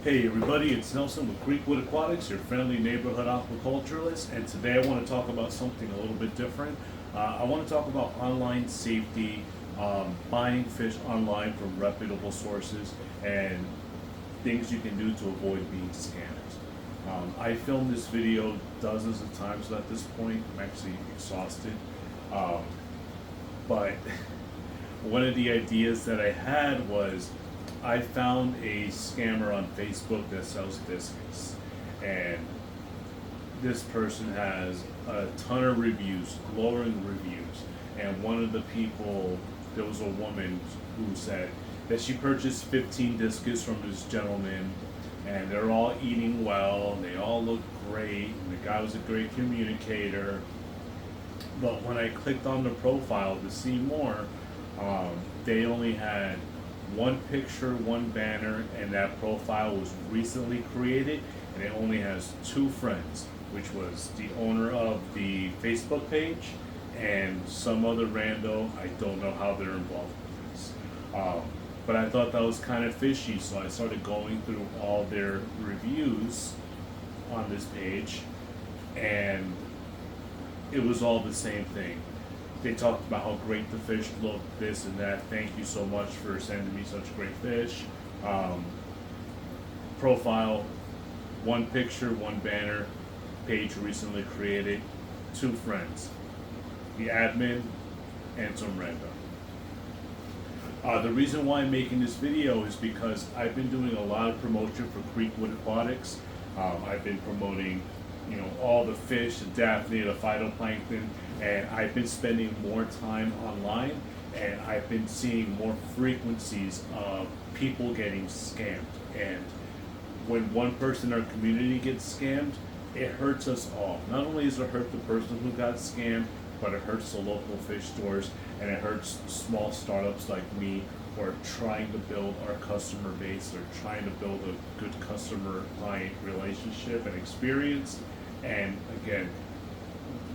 Hey everybody, it's Nelson with Creekwood.aquatics, your friendly neighborhood aquaculturalist, and today I want to talk about something a little bit different. I want to talk about online safety, buying fish online from reputable sources, and things you can do to avoid being scammed. I filmed this video dozens of times at this point. I'm actually exhausted. But one of the ideas that I had was I found a scammer on Facebook that sells discus, and this person has a ton of reviews, glowing reviews. And one of the people, there was a woman who said that she purchased 15 discus from this gentleman, and they're all eating well, and they all look great, and the guy was a great communicator. But when I clicked on the profile to see more, they only had one picture, one banner, and that profile was recently created, and it only has two friends, which was the owner of the Facebook page and some other rando. I don't know how they're involved with this. But I thought that was kind of fishy, so I started going through all their reviews on this page, and it was all the same thing. They talked about how great the fish look, this and that. Thank you so much for sending me such great fish. Profile, one picture, one banner, page recently created, two friends, the admin and some random. The reason why I'm making this video is because I've been doing a lot of promotion for Creekwood.aquatics. I've been promoting, all the fish, the daphne, the phytoplankton, and I've been spending more time online, and I've been seeing more frequencies of people getting scammed. And when one person in our community gets scammed, it hurts us all. Not only does it hurt the person who got scammed, but it hurts the local fish stores, and it hurts small startups like me who are trying to build our customer base, or trying to build a good customer-client relationship and experience. And again,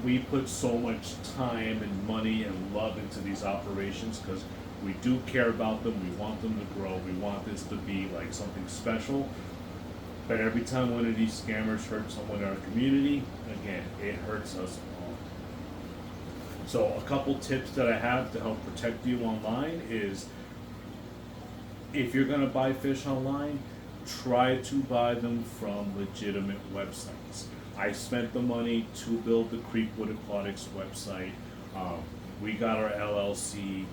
we put so much time and money and love into these operations because we do care about them. We want them to grow. We want this to be like something special. But every time one of these scammers hurts someone in our community, again, it hurts us all. So a couple tips that I have to help protect you online is, if you're going to buy fish online, try to buy them from legitimate websites. I spent the money to build the Creekwood.aquatics website. We got our LLC.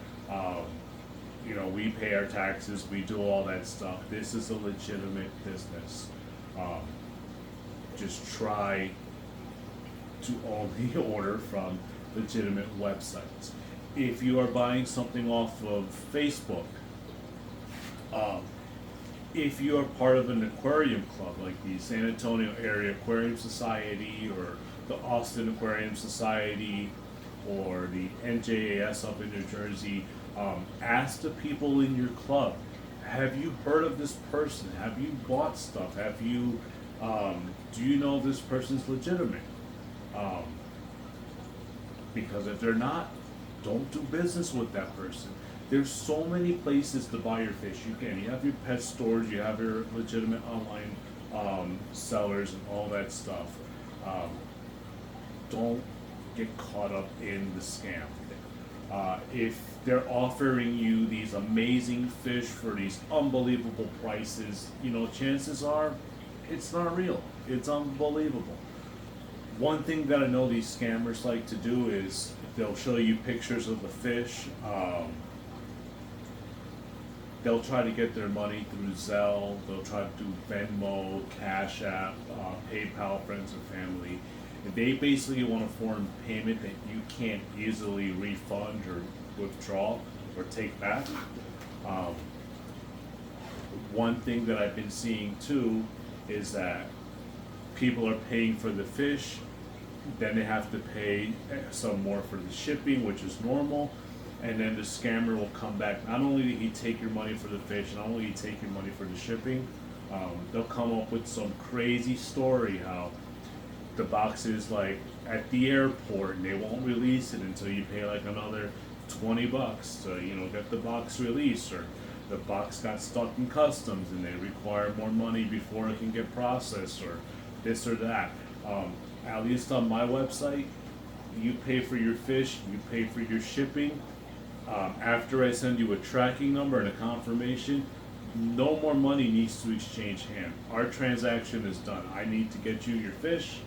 We pay our taxes. We do all that stuff. This is a legitimate business. Just try to only order from legitimate websites. If you are buying something off of Facebook, if you are part of an aquarium club like the San Antonio Area Aquarium Society, or the Austin Aquarium Society, or the NJAS up in New Jersey, ask the people in your club, have you heard of this person? Have you bought stuff? Have you, do you know this person's legitimate? Because if they're not, don't do business with that person. There's so many places to buy your fish. You have your pet stores, you have your legitimate online sellers and all that stuff. Don't get caught up in the scam. If they're offering you these amazing fish for these unbelievable prices, chances are it's not real. It's unbelievable. One thing that I know these scammers like to do is they'll show you pictures of the fish. They'll try to get their money through Zelle. They'll try to do Venmo, Cash App, PayPal, friends and family. And they basically want a foreign payment that you can't easily refund or withdraw or take back. One thing that I've been seeing too is that people are paying for the fish, then they have to pay some more for the shipping, which is normal. And then the scammer will come back. Not only did he take your money for the fish, not only did he take your money for the shipping, they'll come up with some crazy story how the box is like at the airport and they won't release it until you pay like another $20 to get the box released, or the box got stuck in customs and they require more money before it can get processed, or this or that. At least on my website, you pay for your fish, you pay for your shipping. After I send you a tracking number and a confirmation, no more money needs to exchange hand. Our transaction is done. I need to get you your fish,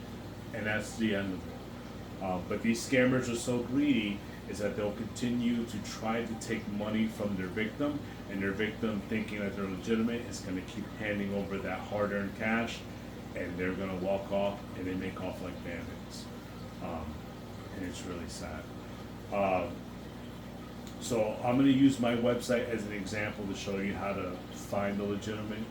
and that's the end of it. But these scammers are so greedy is that they'll continue to try to take money from their victim, and their victim, thinking that they're legitimate, is going to keep handing over that hard-earned cash, and they're going to walk off, and they make off like bandits. And it's really sad. So I'm going to use my website as an example to show you how to find a legitimate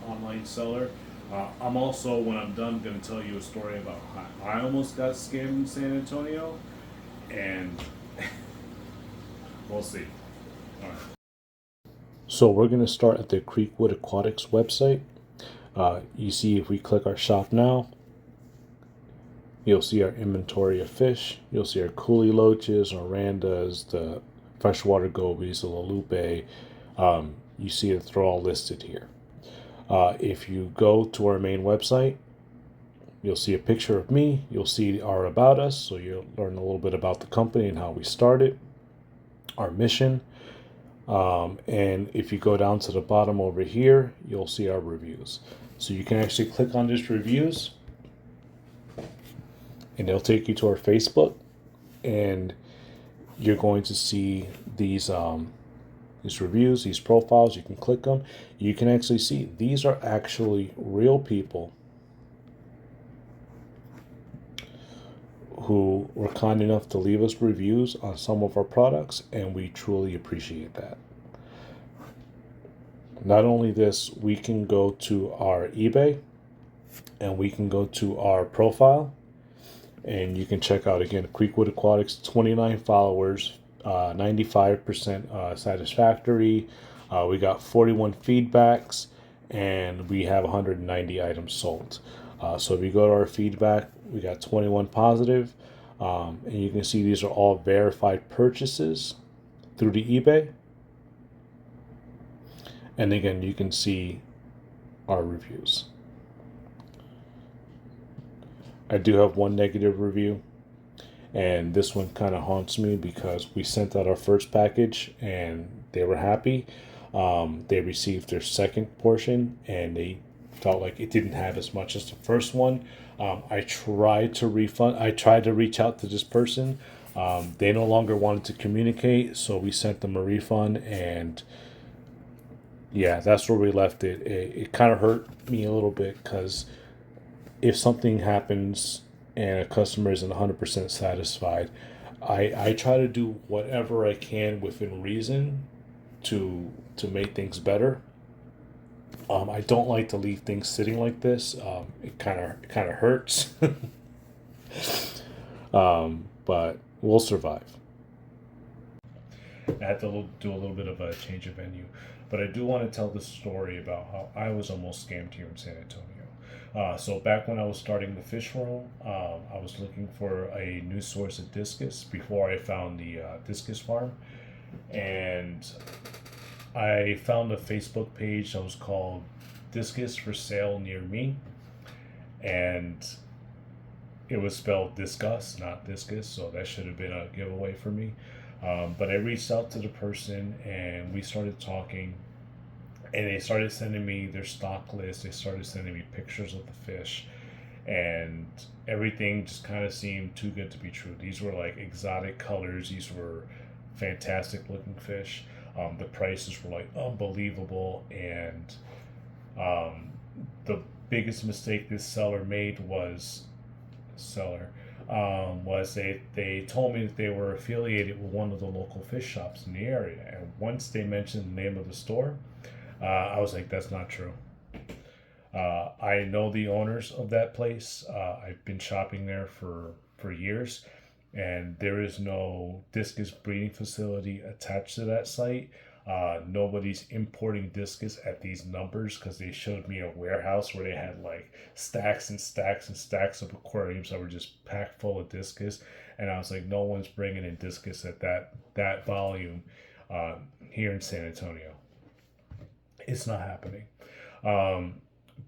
online seller. I'm also, when I'm done, going to tell you a story about how I almost got scammed in San Antonio, and we'll see. All right. So we're going to start at the Creekwood.aquatics website. You see, if we click our shop now, you'll see our inventory of fish. You'll see our coolie loaches, our randas, the freshwater gobies, the lalupe. You see that they're all listed here. If you go to our main website, you'll see a picture of me. You'll see our About Us, so you'll learn a little bit about the company and how we started, our mission. And if you go down to the bottom over here, you'll see our reviews. So you can actually click on this reviews, and they'll take you to our Facebook, and you're going to see these reviews, these profiles. You can click them. You can actually see these are actually real people who were kind enough to leave us reviews on some of our products, and we truly appreciate that. Not only this, we can go to our eBay, and we can go to our profile, and you can check out again Creekwood Aquatics, 29 followers, 95% satisfactory. We got 41 feedbacks, and we have 190 items sold. So if you go to our feedback, we got 21 positive, and you can see these are all verified purchases through the eBay. And again, you can see our reviews. I do have one negative review, and this one kind of haunts me because we sent out our first package and they were happy. They received their second portion and they felt like it didn't have as much as the first one. I tried to refund. I tried to reach out to this person. They no longer wanted to communicate, so we sent them a refund, and yeah, that's where we left it. It kind of hurt me a little bit because if something happens and a customer isn't 100% satisfied, I try to do whatever I can within reason to make things better. I don't like to leave things sitting like this. It kind of hurts, but we'll survive. I had to do a little bit of a change of venue, but I do want to tell the story about how I was almost scammed here in San Antonio. So back when I was starting the fish room, I was looking for a new source of discus before I found the discus farm, and I found a Facebook page that was called Discus for Sale Near Me, and it was spelled discuss, not discus, so that should have been a giveaway for me. But I reached out to the person and we started talking, and they started sending me their stock list. They started sending me pictures of the fish, and everything just kind of seemed too good to be true. These were like exotic colors. These were fantastic looking fish. The prices were like unbelievable, and the biggest mistake this seller made was they told me that they were affiliated with one of the local fish shops in the area, and once they mentioned the name of the store, I was like, that's not true. I know the owners of that place. I've been shopping there for years, and there is no discus breeding facility attached to that site. Nobody's importing discus at these numbers, because they showed me a warehouse where they had like stacks and stacks and stacks of aquariums that were just packed full of discus, and I was like, no one's bringing in discus at that volume here in San Antonio. It's not happening. Um,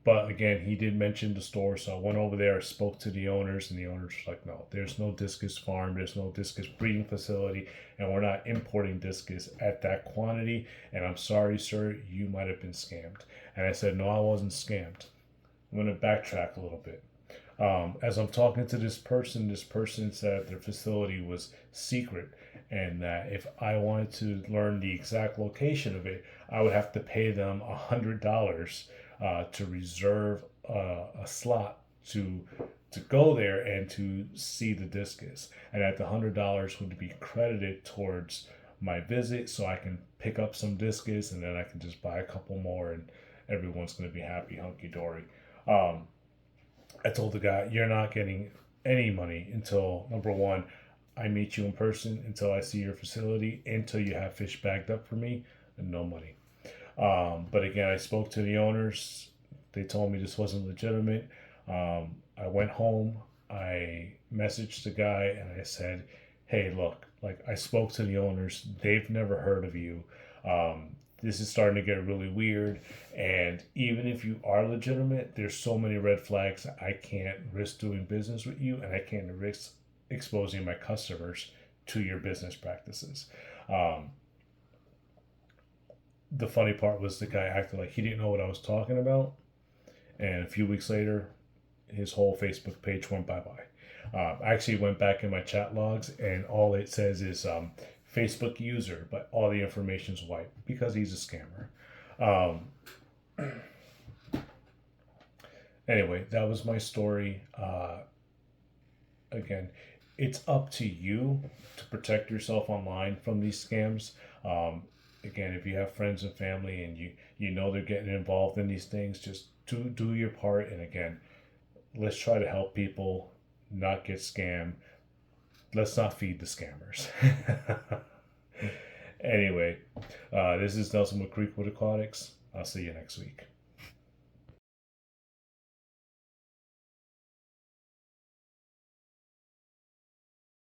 but again, he did mention the store, so I went over there, spoke to the owners, and the owners were like, no, there's no discus farm, there's no discus breeding facility, and we're not importing discus at that quantity. And I'm sorry, sir, you might have been scammed. And I said, no, I wasn't scammed. I'm going to backtrack a little bit. As I'm talking to this person said their facility was secret, and that if I wanted to learn the exact location of it, I would have to pay them $100 to reserve a slot to go there and to see the discus, and that the $100 would be credited towards my visit, so I can pick up some discus, and then I can just buy a couple more, and everyone's going to be happy, hunky dory. Um, I told the guy, you're not getting any money until number one, I meet you in person, until I see your facility, until you have fish bagged up for me, and no money. But again, I spoke to the owners. They told me this wasn't legitimate. I went home. I messaged the guy and I said, hey, look, like I spoke to the owners. They've never heard of you. This is starting to get really weird. And even if you are legitimate, there's so many red flags. I can't risk doing business with you, and I can't risk exposing my customers to your business practices. Um, the funny part was the guy acted like he didn't know what I was talking about. And a few weeks later, his whole Facebook page went bye bye. I actually went back in my chat logs, and all it says is Facebook user, but all the information's white because he's a scammer. Anyway, that was my story. Again, it's up to you to protect yourself online from these scams. Again, if you have friends and family and you know they're getting involved in these things, just do your part. And again, let's try to help people not get scammed. Let's not feed the scammers. Anyway, this is Nelson with Creekwood.aquatics. I'll see you next week.